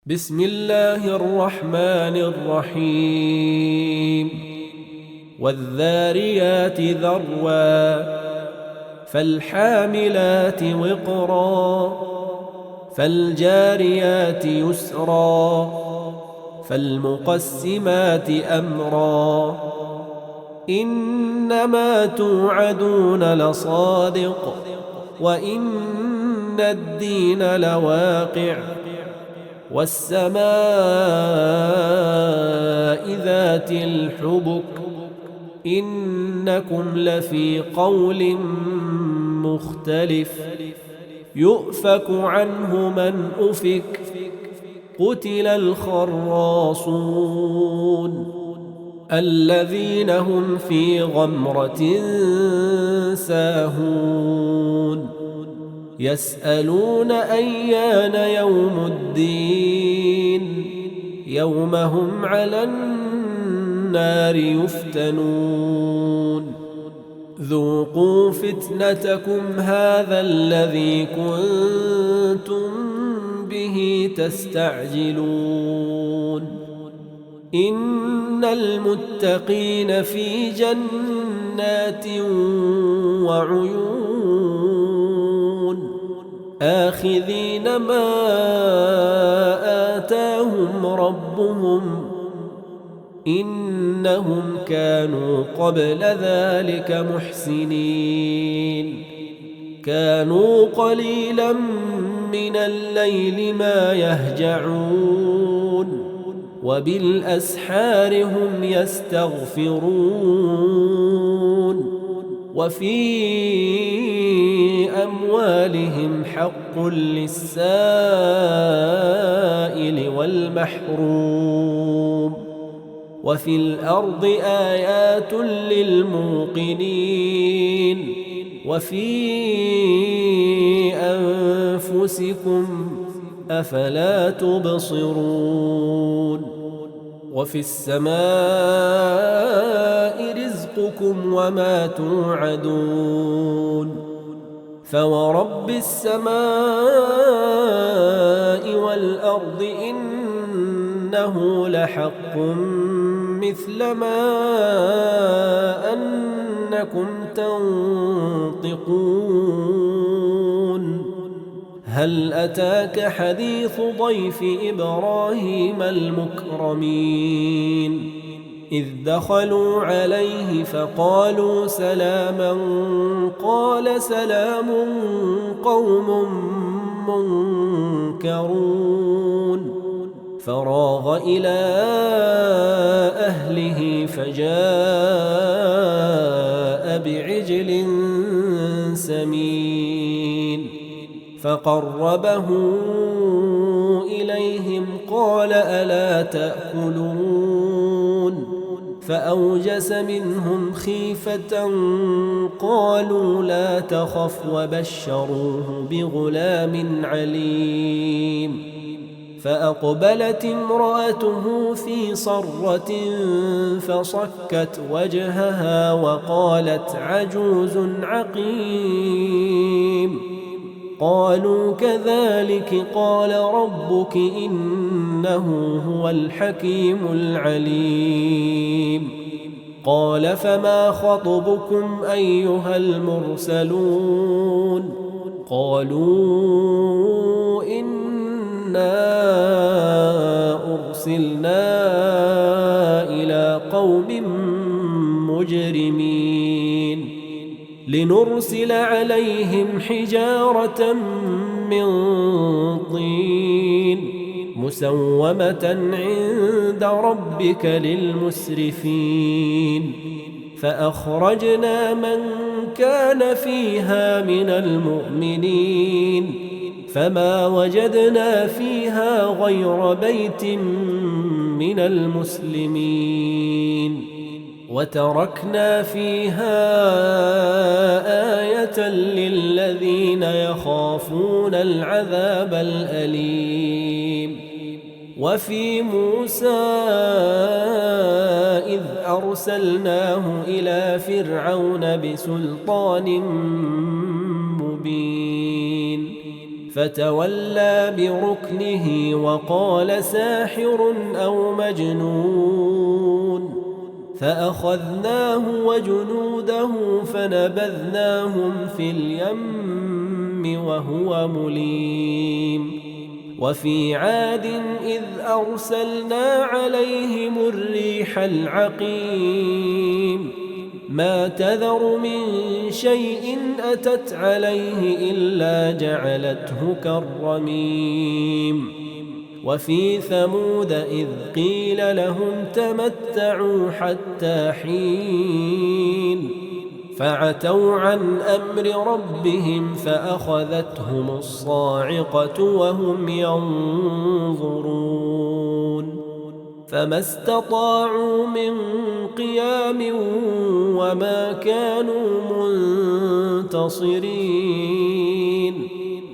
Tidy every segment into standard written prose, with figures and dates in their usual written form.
بسم الله الرحمن الرحيم والذاريات ذروا فالحاملات وقرا فالجاريات يسرا فالمقسمات أمرا إنما توعدون لصادق وإن الدين لواقع والسماء ذات الحبك إنكم لفي قول مختلف يؤفك عنه من أفك قتل الخراصون الذين هم في غمرة ساهون يسألون أيان يوم الدين يوم هم على النار يفتنون ذوقوا فتنتكم هذا الذي كنتم به تستعجلون إن المتقين في جنات وعيون آخذين ما آتاهم ربهم إنهم كانوا قبل ذلك محسنين كانوا قليلا من الليل ما يهجعون وبالأسحار هم يستغفرون وفي أموالهم حق للسائل والمحروم وفي الأرض آيات للموقنين وفي أنفسكم أفلا تبصرون وفي السماء رزقكم وما توعدون فورب السماء والأرض إنه لحق مثل ما أنكم تنطقون هل أتاك حديث ضيف إبراهيم المكرمين إذ دخلوا عليه فقالوا سلاما قال سلام قوم منكرون فراغ إلى أهله فجاء بعجل سمين فقربه إليهم قال ألا تأكلون فأوجس منهم خيفة قالوا لا تخف وبشروه بغلام عليم فأقبلت امرأته في صرة فصكت وجهها وقالت عجوز عقيم قالوا كذلك قال ربك إنه هو الحكيم العليم قال فما خطبكم أيها المرسلون قالوا إنا أرسلنا إلى قوم مجرمين لنرسل عليهم حجارة من طين مسومة عند ربك للمسرفين فأخرجنا من كان فيها من المؤمنين فما وجدنا فيها غير بيت من المسلمين وتركنا فيها آية للذين يخافون العذاب الأليم وفي موسى إذ أرسلناه إلى فرعون بسلطان مبين فتولى بركنه وقال ساحر أو مجنون فأخذناه وجنوده فنبذناهم في اليم وهو مليم وفي عاد إذ أرسلنا عليهم الريح العقيم ما تذر من شيء أتت عليه إلا جعلته كالرميم وفي ثمود إذ قيل لهم تمتعوا حتى حين فعتوا عن أمر ربهم فأخذتهم الصاعقة وهم ينظرون فما استطاعوا من قيام وما كانوا منتصرين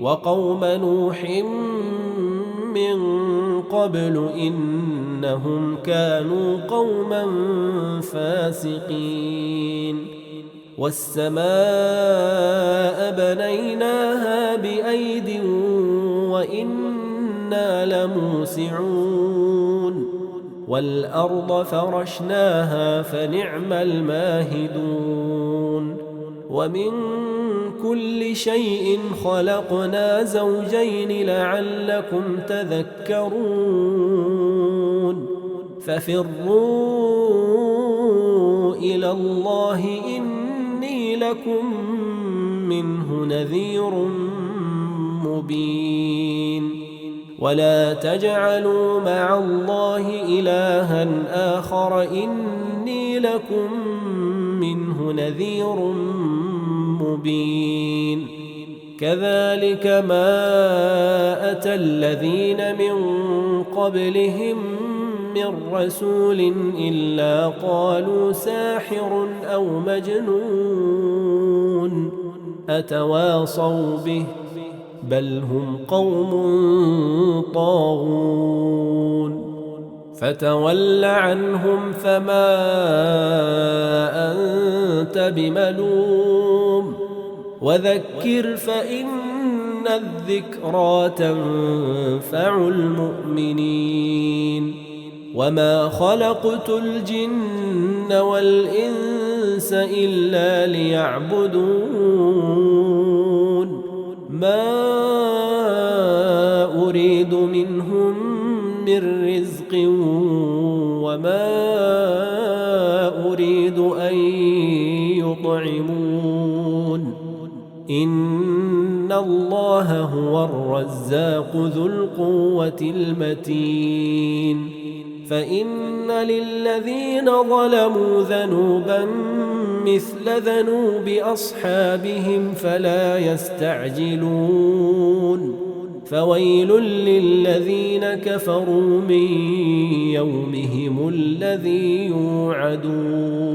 وقوم نوح من قبل إنهم كانوا قوما فاسقين والسماء بنيناها بأيد وإنا لموسعون والأرض فرشناها فنعم الماهدون ومن كل شيء خلقنا زوجين لعلكم تذكرون ففروا إلى الله إني لكم منه نذير مبين ولا تجعلوا مع الله إلها آخر إني لكم منه نذير مبين كذلك ما أتى الذين من قبلهم من رسول إلا قالوا ساحر أو مجنون أتواصوا به بل هم قوم طاغون فتول عنهم فما أنت بملوم وذكر فإن الذكرى تنفع المؤمنين وما خلقت الجن والإنس إلا ليعبدون ما أريد منهم من رزق وما أريد أن يطعمون إن الله هو الرزاق ذو القوة المتين فإن للذين ظلموا ذنوبا مثل ذنوب أصحابهم فلا يستعجلون فويل للذين كفروا من يومهم الذي يوعدون